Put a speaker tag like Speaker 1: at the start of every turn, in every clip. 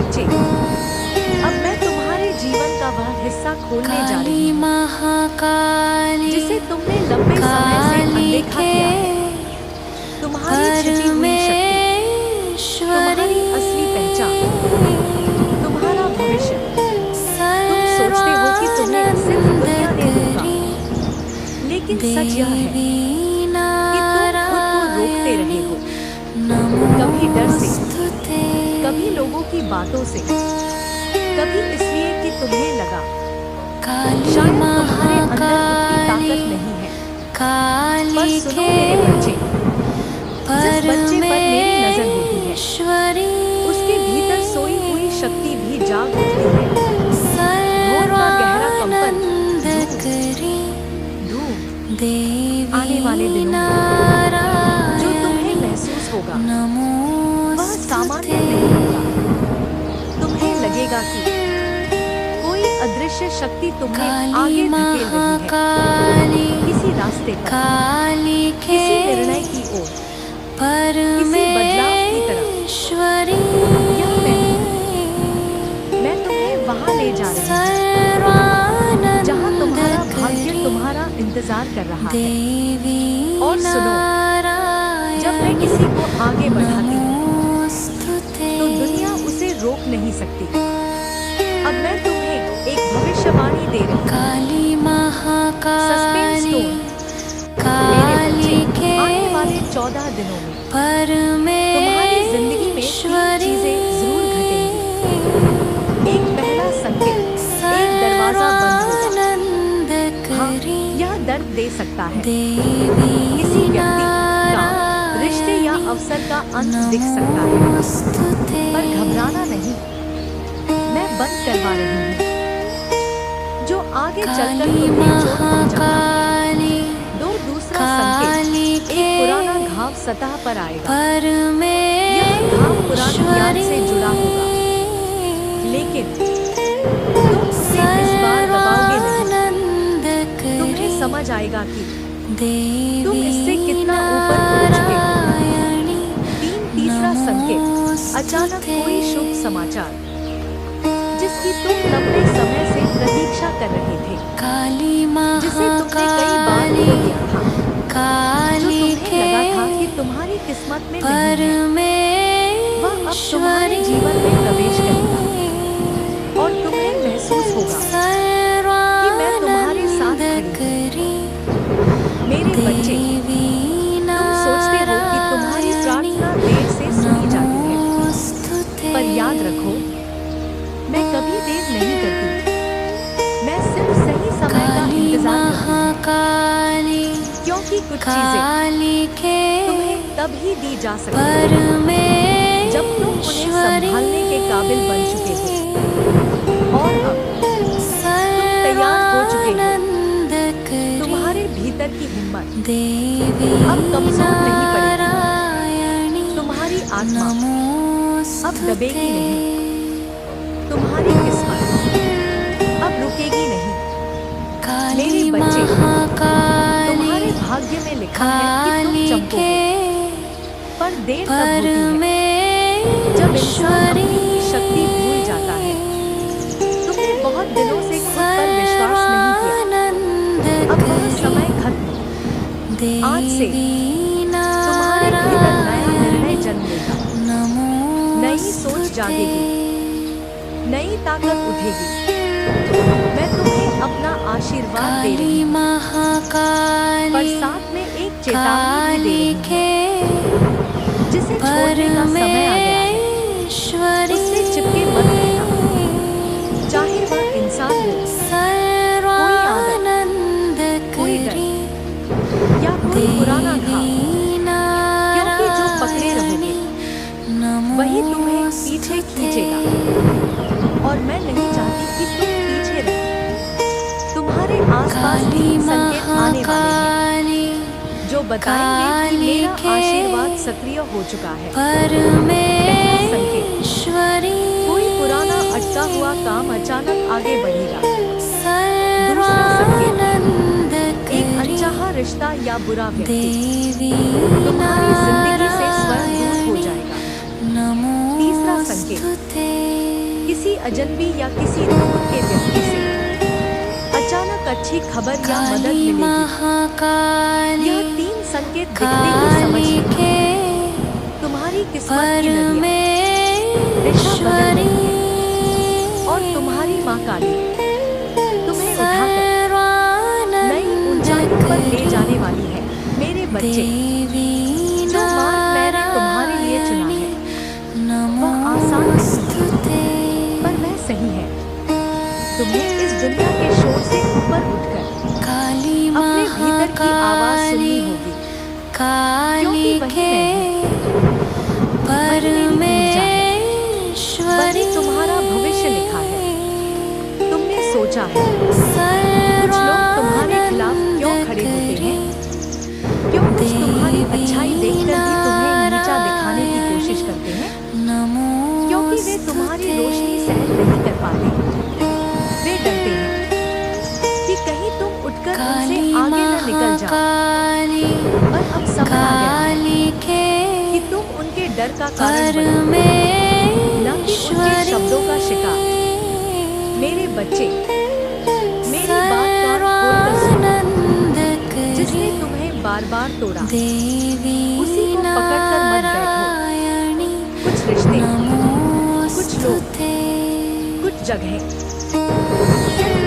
Speaker 1: बच्चे, अब मैं तुम्हारे जीवन का वह हिस्सा खोलने जा रही हूँ जिसे तुमने लंबे समय से अनदेखा किया है। तुम्हारी छिपी हुई शक्ति, तुम्हारी असली पहचान, तुम्हारा भविष्य। तुम सोचते हो कि तुम्हें सिर्फ दुनिया ने रोका, लेकिन सच यह है कि तुम खुद को रोकते रहे हो। कभी डर से, कभी लोगों की बातों से, कभी इसलिए कि तुम्हें लगा शायद तुम्हारे अंदर उतनी ताकत नहीं है। पर सुनो मेरे बच्चे, जिस बच्चे पर मेरी नजर होती है उसके भीतर सोई हुई शक्ति भी जाग उठती है। घोर का गहरा कंपन, धूप आने वाले दिनों में जो तुम्हें महसूस होगा वह सामान्य नहीं होगा। तुम्हें लगेगा कि कोई अदृश्य शक्ति तुम्हें आगे धकेल रही है, किसी रास्ते पर, किसी निर्णय की ओर, किसी बदलाव की तरफ। यह मैं तुम्हें वहां ले जा रही हूँ जहां तुम्हारा भाग्य तुम्हारा इंतजार कर रहा है। और सुनो, जब मैं किसी को आगे बढ़ाती हूँ तो दुनिया उसे रोक नहीं सकती। अब मैं तुम्हें एक भविष्यवाणी दे रही हूँ। Suspense tone. मेरे बच्चे, आने वाले 14 दिनों में तुम्हारी जिंदगी में 3 चीजें जरूर घटेंगी। एक पहला संकेत, एक दरवाजा बंद होगा। हाँ, यह दर्द दे सकता है। किसी व्यक्ति, काम, रिश्ते या अवसर का अंत दिख सकता है। पर घबराना नहीं, मैं बंद करवा रही हूँ जो आगे चलकर तुम्हें चोट पहुंचाएगा। दूसरा संकेत, एक पुराना घाव सतह पर आएगा। यह घाव पुरानी याद से जुड़ा होगा, लेकिन तुम उसे इस बार दबाओगे नहीं। तुम्हें समझ आएगा कि तुम इससे कितना ऊपर पहुंच चुके हो। तीसरा संकेत, अचानक कोई शुभ समाचार जिसकी तुम लंबे समय से प्रतीक्षा कर रहे थे, जिसे तुमने कई बार खो दिया था, जो तुम्हें लगा था कि तुम्हारी किस्मत में नहीं है, वह अब तुम्हारे जीवन में प्रवेश करेगा। और तुम्हें महसूस होगा कि मैं तुम्हारे साथ खड़ी हूँ। मेरे बच्चे, तुम सोचते हो कि तुम्हारी प्रार्थना देर से सुनी जाती है, पर याद रखो, मैं कभी देर नहीं करती। मैं सिर्फ सही समय का इंतजार करती हूँ, क्योंकि कुछ चीजें तुम्हें तब ही दी जा सकती हैं जब तुम उन्हें संभालने के काबिल बन चुके हो। और अब तुम तैयार हो चुके हो। तुम्हारे भीतर की हिम्मत अब कमजोर नहीं पड़ेगी। तुम्हारी आत्मा अब दबेगी नहीं। तुम्हारी किस्मत अब रुकेगी नहीं। मेरे बच्चे, तुम्हारे भाग्य में लिखा है कि तुम चमकोगे, पर देर तब होती है जब इंसान अपनी शक्ति भूल जाता है। तुमने बहुत दिनों से खुद पर विश्वास नहीं किया। अब वह समय खत्म। आज से तुम्हारे भीतर नया निर्णय जन्म लेगा, नई सोच जागेगी, नई ताकत उठेगी। मैं तुम्हें अपना आशीर्वाद दे रही हूँ, पर साथ में एक चेतावनी दे रही हूँ। जिसे छोड़ने का समय आ गया है, उससे चिपके मत रहना। चाहे वह इंसान हो, कोई आदत, कोई डर या कोई पुराना घाव, क्योंकि जो पकड़े रहोगे वही तुम्हें पीछे खींचेगा। और मैं नहीं चाहती कि तुम पीछे रहो। तुम्हारे आसपास 3 संकेत आने वाले हैं जो बताएंगे कि मेरा आशीर्वाद सक्रिय हो चुका है। पहला संकेत, कोई पुराना अटका हुआ काम अचानक आगे बढ़ेगा। दूसरा संकेत, एक अनचाहा रिश्ता या बुरा व्यक्ति तुम्हारी जिंदगी से स्वयं दूर हो जाएगा। तीसरा संकेत, किसी अजनबी या किसी दूर के व्यक्ति से अचानक अच्छी खबर या मदद मिलेगी। यह 3 संकेत दिखते ही समझ लीजिए। तुम्हारी किस्मत की नदियाँ दिशा बदल रही है और तुम्हारी माँ काली तुम्हें उठाकर नई ऊंचाइयों पर ले जाने वाली है। मेरे बच्चे, जो मार्ग मैंने तुम्हारे लिए चुना है वह आसान नहीं पर वह सही है। तुम्हें इस दुनिया के शोर से ऊपर उठकर अपने भीतर की आवाज सुननी होगी, क्योंकि वही वही तुम्हारा भविष्य लिखा है। तुमने सोचा है कुछ लोग तुम्हारे खिलाफ क्यों खड़े होते हैं, क्यों कुछ तुम्हारी अच्छाई देखकर भी तुम्हें नीचा दिखाने की कोशिश करते हैं, क्योंकि वे तुम्हारी रोशनी सहन नहीं कर पाते। वे डरते हैं कि कहीं तुम उठकर उनसे आगे न निकल जाओ। और अब समय आ गया कि तुम उनके डर का कारण बनो, न कि उनके शब्दों का शिकार। मेरे बच्चे, मेरी बात कान खोलकर सुनो। जिसने तुम्हें बार बार तोड़ा उसी को पकड़कर मत बैठो। कुछ रिश्ते, कुछ लोग, कुछ जगह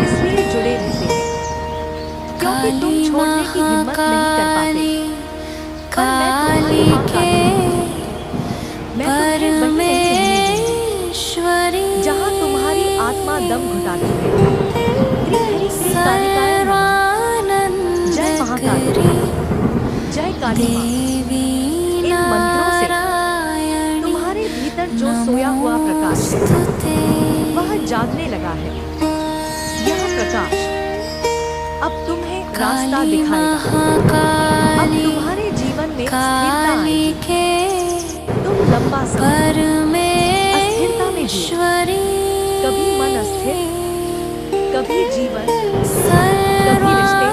Speaker 1: इसलिए जुड़े रहते हैं क्योंकि तुम छोड़ने की हिम्मत नहीं कर पाते। पर मैं तुम्हारी माँ काली हूँ। मैं तुम्हें वहीं नहीं जहाँ तुम्हारी आत्मा दम घुटाती है। जय महाकाली, जय काली माँ। इन मंत्रों से तुम्हारे भीतर जो सोया हुआ प्रकाश है वह जागने लगा है। यह प्रकाश अब तुम्हें रास्ता दिखाएगा। अब तुम्हारे जीवन में स्थिरता आएगी। तुम लंबा समय अस्थिरता में जिए। कभी मन अस्थिर, कभी जीवन, कभी रिश्ते,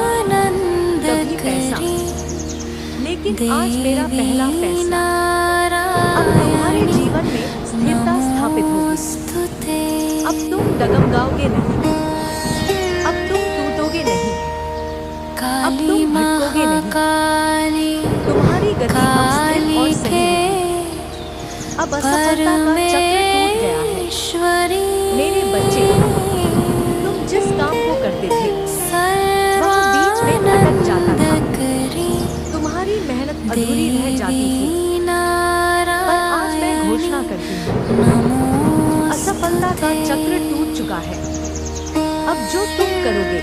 Speaker 1: कभी पैसा। लेकिन आज मेरा पहला फैसला, अब तुम्हारे जीवन में स्थिरता स्थापित होगी। अब तुम डगमगाओगे नहीं, अब तुम टूटोगे नहीं, अब तुम भटकोगे नहीं। तुम्हारी गति अब स्थिर और सही होगी। अब असफलता का चक्र टूट गया है। मेरे बच्चे, तुम जिस काम को करते थे वह बीच में अटक जाता था। तुम्हारी मेहनत अधूरी रह जाती थी। पर आज मैं घोषणा करती हूँ, असफलता का चक्र टूट चुका है। अब जो तुम करोगे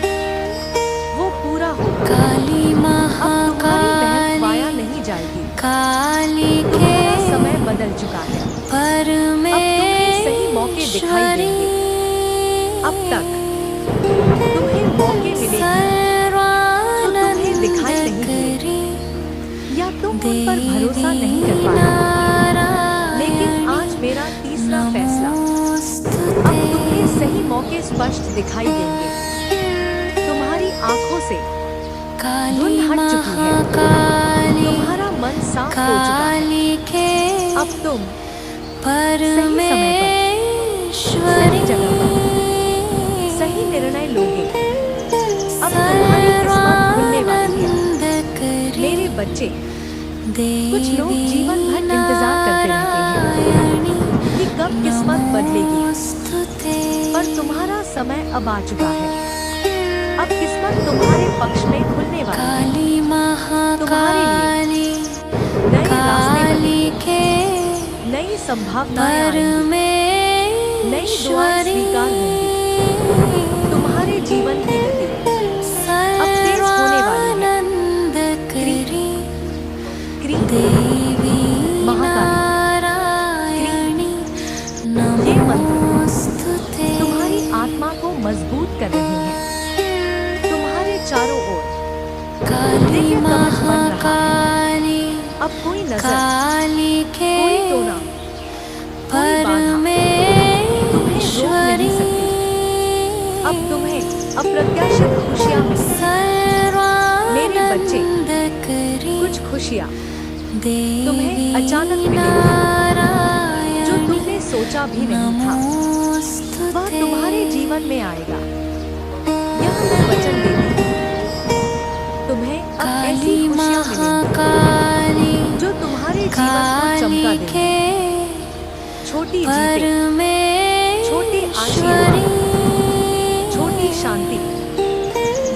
Speaker 1: वो पूरा होगा। अब तुम्हारी मेहनत वाया नहीं जाएगी। तुम्हारा समय बदल चुका है। अब तुम्हें सही मौके दिखाई देंगे। अब तक तुम्हें मौके मिलेंगे तो तुम्हें दिखाई नहीं देंगे, या तुम उन पर भरोसा नहीं कर पाए। लेकिन आज मेरा तीसरा फैसला, अब तुम्हें सही मौके स्पष्ट दिखाई देंगे। तुम्हारी आंखों से धुंध हट चुकी है। तुम्हारा मन साफ हो चुका है। अब तुम सही समय पर, सही जगह पर सही निर्णय लोगे। अब तुम्हारी किस्मत खुलने वाली है। मेरे बच्चे, कुछ लोग जीवन भर इंतजार करते रहते हैं कि कब किस्मत बदलेगी, पर तुम्हारा समय अब आ चुका है। अब किस्मत तुम्हारे पक्ष में खुलने वाली है। तुम्हारे लिए नए रास्ते बनेंगे, नई संभावनाएं आएंगी, नई दुआएं स्वीकार होंगी। तुम्हारे जीवन की गति अब तेज होने वाली है। क्री महाकाली, ये मंत्र तुम्हारी आत्मा को मजबूत कर रहे हैं। तुम्हारे चारों ओर दिव्य कवच बन रहा है। अब कोई नजर, कोई टोना, कोई बाधा तुम्हें रोक नहीं सकती। अब तुम्हें अप्रत्याशित खुशियां मिलेंगी। मेरे बच्चे, कुछ खुशियां तुम्हें अचानक मिलेंगी जो तुमने सोचा भी नहीं था। वह तुम्हारे जीवन में आएगा। यह मैं वचन देती हूँ। तुम्हें अब ऐसी खुशियाँ मिलेंगी जो तुम्हारे जीवन को चमका देंगी। छोटी जीतें, छोटे आशीर्वाद, छोटी शांति,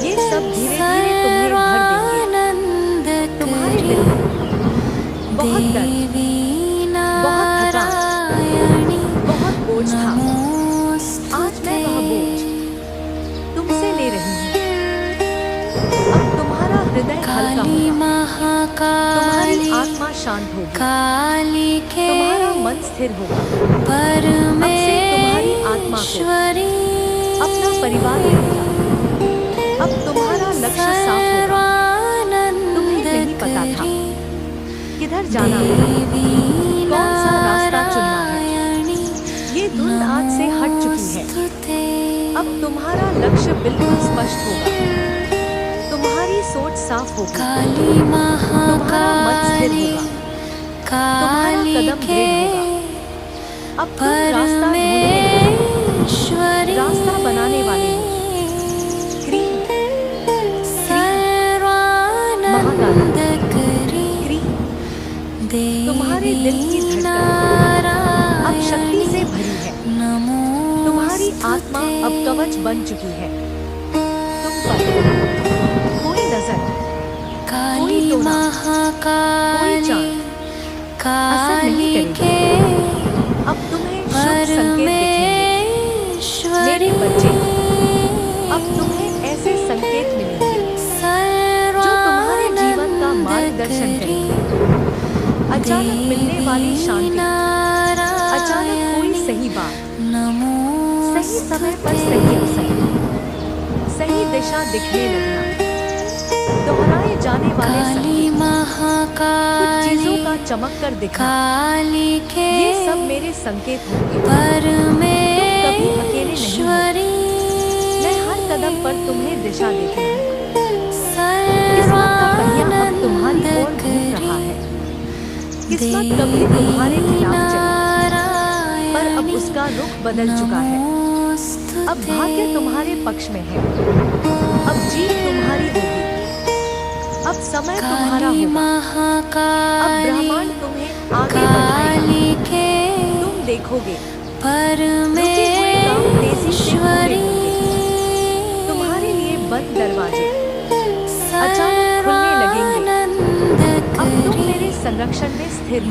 Speaker 1: ये सब धीरे धीरे तुम्हें भर देंगे। तुम्हारे दिल में बहुत दर्द, बहुत थकान, बहुत बोझ था। आज मैं वह बोझ तुमसे ले रही हूँ। अब तुम्हारा हृदय हल्का होगा, तुम्हारी आत्मा शांत होगी, तुम्हारा मन स्थिर होगा। अब से तुम्हारी आत्मा को अपना परिवार मिलेगा। अब तुम्हारा लक्ष्य साफ होगा। तुम्हें नहीं पता था किधर जाना है, कौन सा रास्ता चुनना है। ये धुंध आज से हट चुकी है। अब तुम्हारा लक्ष्य बिल्कुल स्पष्ट होगा। तुम्हारी सोच साफ होगी, तुम्हारा मन स्थिर होगा, तुम्हारा कदम दृढ़ होगा। अब तुम रास्ता ढूंढने लगो, रास्ता बनाने वाले हो। क्रीम, तुम्हारे दिल की धड़कन अब शक्ति से भरी है। तुम्हारी आत्मा अब कवच बन चुकी है। तुम पर कोई नजर, कोई टोना, कोई चांद असर नहीं करेगा। अब तुम्हें शुभ संकेत दिखेंगे। मेरे बच्चे, अब तुम्हें ऐसे संकेत मिलेंगे जो तुम्हारे जीवन का मार्गदर्शन करेंगे। अचानक मिलने वाली शांति, अचानक कोई सही बात, सही समय पर सही अवसर, सही दिशा दिखने लगना, दोहराए जाने वाले संकेत, कुछ चीजों का चमक कर दिखना, ये सब मेरे संकेत होंगे। तुम कभी अकेले नहीं हो। मैं हर कदम पर तुम्हें दिशा देती हूँ। किस्मत का पहिया अब तुम्हारी ओर घूम रहा है। किस्मत कभी तुम्हारे खिलाफ चली, पर अब उसका रुख बदल चुका है। अब भाग्य तुम्हारे पक्ष में है। अब जीत तुम्हारी होगी। अब समय तुम्हारा होगा। अब ब्रह्मांड तुम्हें आगे बढ़ाएगा। तुम देखोगे रुके हुए काम तेजी से पूरे होंगे। तुम्हारे लिए बंद दरवाजे अचानक खुलने लगेंगे। अब तुम मेरे संरक्षण में स्थिर हो।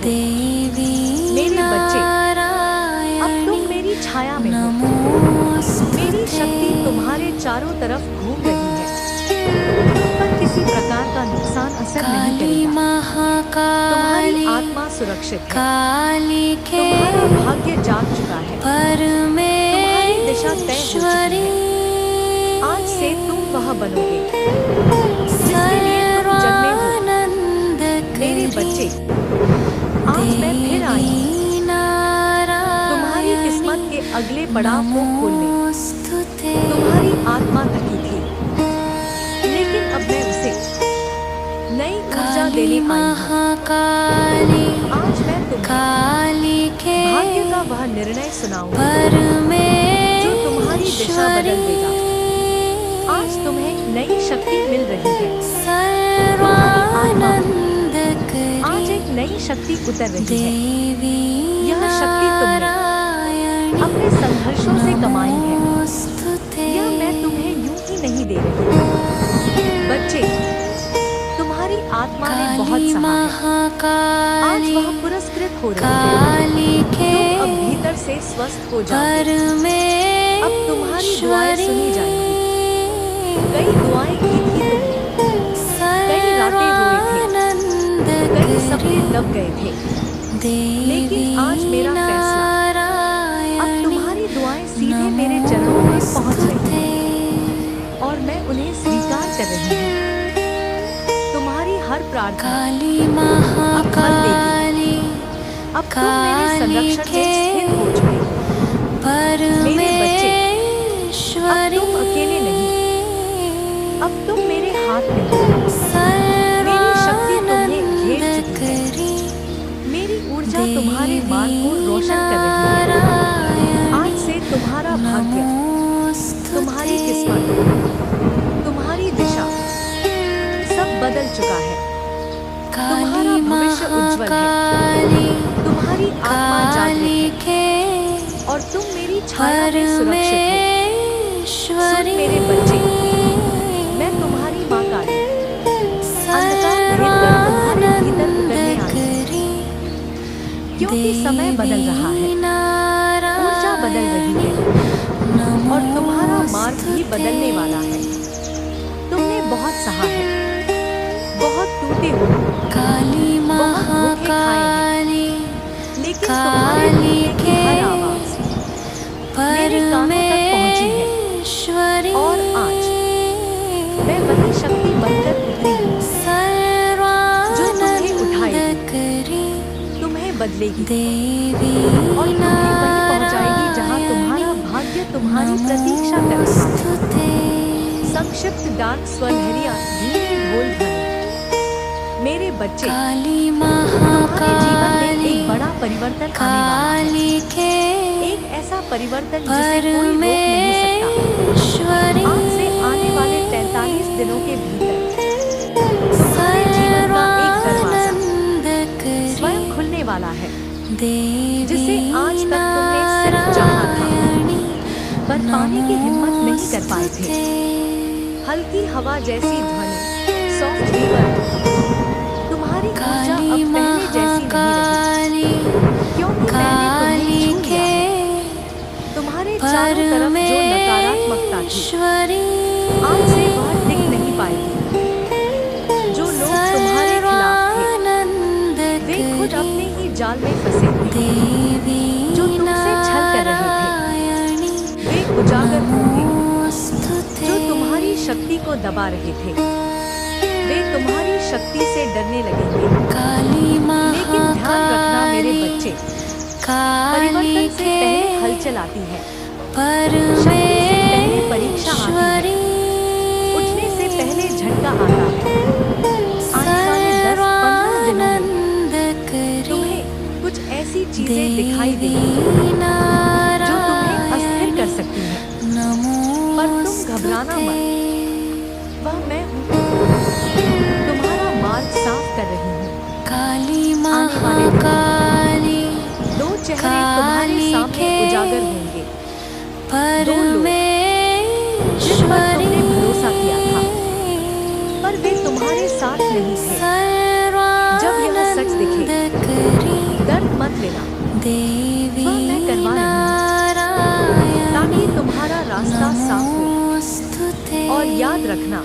Speaker 1: मेरे बच्चे, अब तुम मेरी छाया में हो। मेरी शक्ति तुम्हारे चारों तरफ घूम रही है। तुम पर किसी प्रकार का नुकसान असर नहीं करेगा। तुम्हारी आत्मा सुरक्षित है। तुम्हारा भाग्य जाग चुका है। तुम्हारी दिशा तय हो चुकी है। आज से तुम वह बनोगे जिसके लिए तुम जन्मे हो। मेरे बच्चे, आज मैं फिर आई हूँ तुम्हारी किस्मत के अगले पड़ाव को खोलने। तुम्हारी आत्मा थकी थी, लेकिन अब मैं उसे नई ऊर्जा देने आई हूँ। आज मैं तुम्हें भाग्य का वह निर्णय सुनाऊंगा जो तुम्हारी दिशा बदल देगा। आज तुम्हें नई शक्ति मिल रही है। आज एक नई शक्ति उतर रही है। यह शक्ति तुमने अपने संघर्षों से कमाई है। यह मैं तुम्हें यूं ही नहीं दे रही। बच्चे, तुम्हारी आत्मा ने बहुत सहा है। आज वह पुरस्कृत हो रही है। तुम अब भीतर से स्वस्थ हो जाओगे। अब तुम्हारी दुआएं सुनी जाएंगी। कई दुआएं की थी तुमने, कई रातें रोए थे, कई सपने दब गए थे, लेकिन आज मेरा फैसला, अब तुम्हारी दुआएं सीधे मेरे चरणों में पहुंच रही हैं और मैं उन्हें स्वीकार कर रही हूँ। तुम्हारी हर प्रार्थना अब फल देगी। अब तुम मेरे संरक्षण में स्थिर हो चुके। मेरे बच्चे, अब तुम अकेले नहीं। अब तुम मेरे हाथ में हो। मेरी शक्ति तुम्हें घेर चुकी है। मेरी ऊर्जा तुम्हारे मार्ग को रोशन कर रही है। आज से तुम्हारा भाग्य चुका है। तुम्हारा भविष्य उज्जवल है। तुम्हारी आत्मा जागृत है और तुम मेरी छाया में सुरक्षित हो। सुन मेरे बच्चे, मैं तुम्हारी माँ काली अंधकार भेद कर तुम्हारे भीतर उतरने आई हूँ, क्योंकि समय बदल रहा है, ऊर्जा बदल रही है और तुम्हारा मार्ग भी बदलने वाला है। तुमने बहुत सहा है, बहुत टूटे हो, बहुत धोखे खाए हैं, लेकिन तुम्हारे टूटने की हर आवाज मेरे कानों तक पहुंची है और आज मैं वही शक्ति बनकर उतरी हूँ जो तुम्हें उठाएगी, तुम्हें बदलेगी और तुम्हें वहीं पहुंचाएगी जहां तुम्हारा भाग्य तुम्हारी प्रतीक्षा कर रहा है। संक्षिप्त डाक स्वलहरियां, धीरे ढोल ध्वनि। मेरे बच्चे, तुम्हारे जीवन में एक बड़ा परिवर्तन आने वाला है। एक ऐसा परिवर्तन जिसे कोई रोक नहीं सकता। आज से आने वाले 43 दिनों के भीतर तुम्हारे जीवन का एक दरवाजा स्वयं खुलने वाला है, जिसे आज तक तुमने सिर्फ चाहा था पर पाने की हिम्मत नहीं कर पाए थे। हल्की हवा जैसी ध्वनि, सॉफ्ट रिवर। तुम्हारी ऊर्जा अब पहले जैसी नहीं रही, क्योंकि मैंने तुम्हें छू लिया है। तुम्हारे चारों तरफ जो नकारात्मकता थी, आज से वह टिक नहीं पाएगी। जो लोग तुम्हारे खिलाफ थे, वे खुद अपने ही जाल में फंसे थे। जो तुमसे छल कर रहे थे, वे उजागर होंगे। जो तुम्हारी शक्ति को दबा रहे थे, वे तुम्हारी शक्ति से डरने लगेंगे। लेकिन ध्यान रखना मेरे बच्चे, परिवर्तन से पहले हलचल आती है, शक्ति से पहले परीक्षा आती है, उठने से पहले झटका आता है। आने वाले 10-15 दिनों में तुम्हें कुछ ऐसी चीजें दिखाई देंगी जो तुम्हें अस्थिर कर सकती हैं, पर तुम घबराना मत। वह मैं हूँ, तुम्हारा मार्ग साफ कर रही हूँ। आने वाले दो चेहरे तुम्हारे सामने उजागर होंगे। दो लोग जिन पर तुमने भरोसा किया था, पर वे तुम्हारे साथ नहीं थे। जब यह सच दिखे, दर्द मत लेना, वह मैं करवा रही हूँ, ताकि तुम्हारा रास्ता साफ हो। और याद रखना,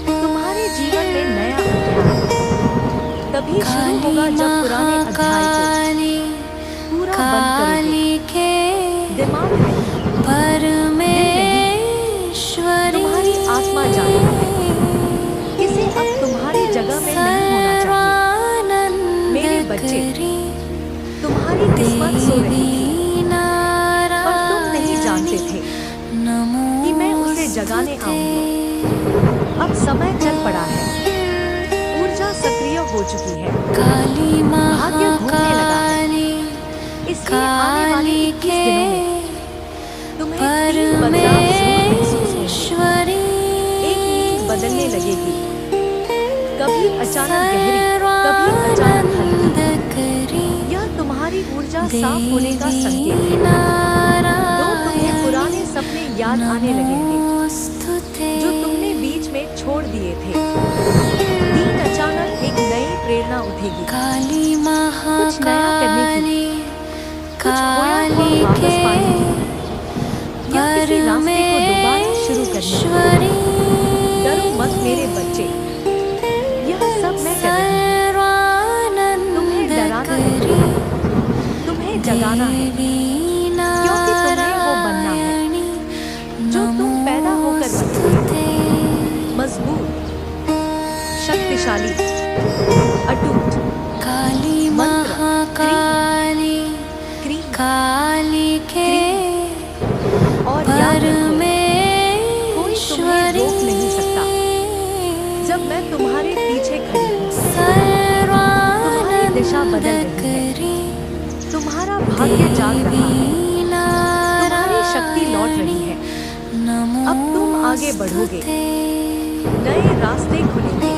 Speaker 1: तुम्हारे जीवन में नया अध्याय तभी शुरू होगा जब पुराने अध्याय को पूरा बंद करोगे। दिमाग नहीं, दिल नहीं, तुम्हारी आत्मा जानती है किसे अब तुम्हारी जगह में नहीं होना चाहिए। मेरे बच्चे, तुम्हारी किस्मत सो रही थी, पर तुम नहीं जानते थे कि मैं उसे जगाने आऊंगा। अब समय चल पड़ा है, ऊर्जा सक्रिय हो चुकी है, भाग्य घूमने लगा है। इसलिए आने वाले 21 दिनों में तुम्हें 3 बदलाव जरूर महसूस होंगे। एक नींद बदलने लगेगी, कभी अचानक गहरी, कभी अचानक हल्की। यह तुम्हारी ऊर्जा साफ होने का संकेत है। दो तुम्हें पुराने सपने याद आने लगेंगे जो तुमने बीच में छोड़ दिए थे। 3 अचानक एक नई प्रेरणा उठेगी, कुछ नया करने की, कुछ खोया हुआ वापस पाने की, या किसी रास्ते को दोबारा शुरू करने की। डरो मत मेरे बच्चे, यह सब मैं कर रही हूँ। तुम्हें डराना नहीं, तुम्हें जगाना है, क्योंकि तुम्हें वो बनना है जो तुम पैदा होकर बने। मजबूत, शक्तिशाली, अटूट। मंत्र, और याद रखो, कोई तुम्हें रोक नहीं सकता। जब मैं तुम्हारे पीछे खड़ी हूँ, तुम्हारी दिशा बदल रही है, तुम्हारा भाग्य जाग रहा है, तुम्हारी शक्ति लौट रही है। अब तुम आगे बढ़ोगे, नए रास्ते खुलेंगे,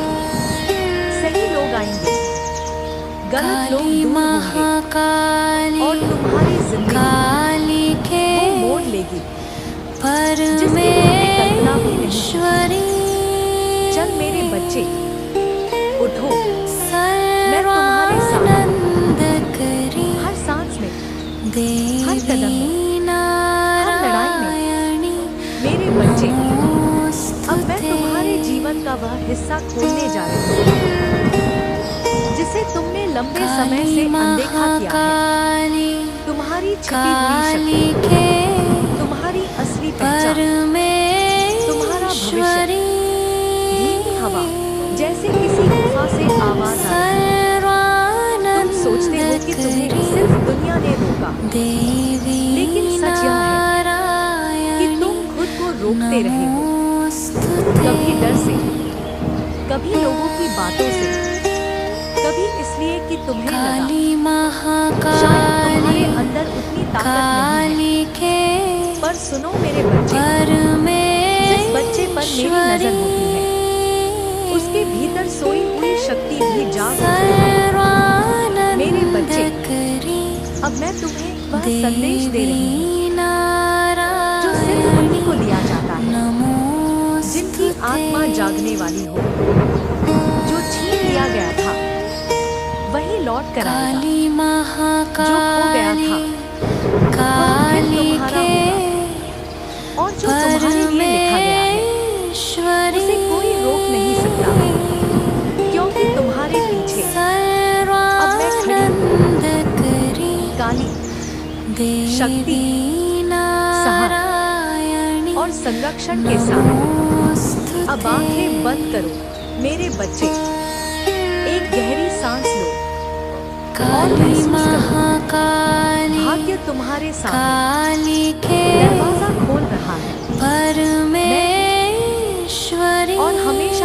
Speaker 1: गलत लोग दूर होंगे और तुम्हारी जिंदगी वो मोड़ लेगी जिसकी तुमने कल्पना भी नहीं की। चल मेरे बच्चे उठो, मैं तुम्हारे साथ हर सांस में, हर कदम में, हर लड़ाई में। मेरे बच्चे, अब मैं तुम्हारे जीवन का वह हिस्सा खोलने जा रही हूँ जिसे तुमने लंबे समय से अनदेखा किया है। तुम्हारी छिपी हुई शक्ति, तुम्हारी असली पहचान, तुम्हारा भविष्य। धीमी हवा जैसे किसी गुफा से आवाज आ रही है। तुम सोचते हो कि तुम्हें सिर्फ दुनिया ने रोका, लेकिन सच यह है कि तुम खुद को रोकते रहे हो। कभी डर से, कभी लोगों की बातों से, कभी इसलिए कि तुम्हें लगा शायद तुम्हारे अंदर उतनी ताकत नहीं है। पर सुनो मेरे बच्चे, जिस बच्चे पर मेरी नजर होती है उसके भीतर सोई हुई शक्ति भी जाग उठती है। मेरे बच्चे, अब मैं तुम्हें वह संदेश दे रही हूँ जो सिर्फ उन्हीं को दिया जाता है जिनकी आत्मा जागने वाली हो। जो छीन लिया गया था वही लौट कर आएगा, जो खो गया था वह फिर तुम्हारा होगा। और जो तुम्हारे लिए लिखा गया है उसे कोई रोक नहीं सकता, क्योंकि तुम्हारे पीछे अब मैं खड़ी हूँ। काली शक्ति, सहारा और संरक्षण के साथ। अब आंखें बंद करो मेरे बच्चे, एक गहरी सांस लो और महसूस करो भाग्य तुम्हारे साथ है।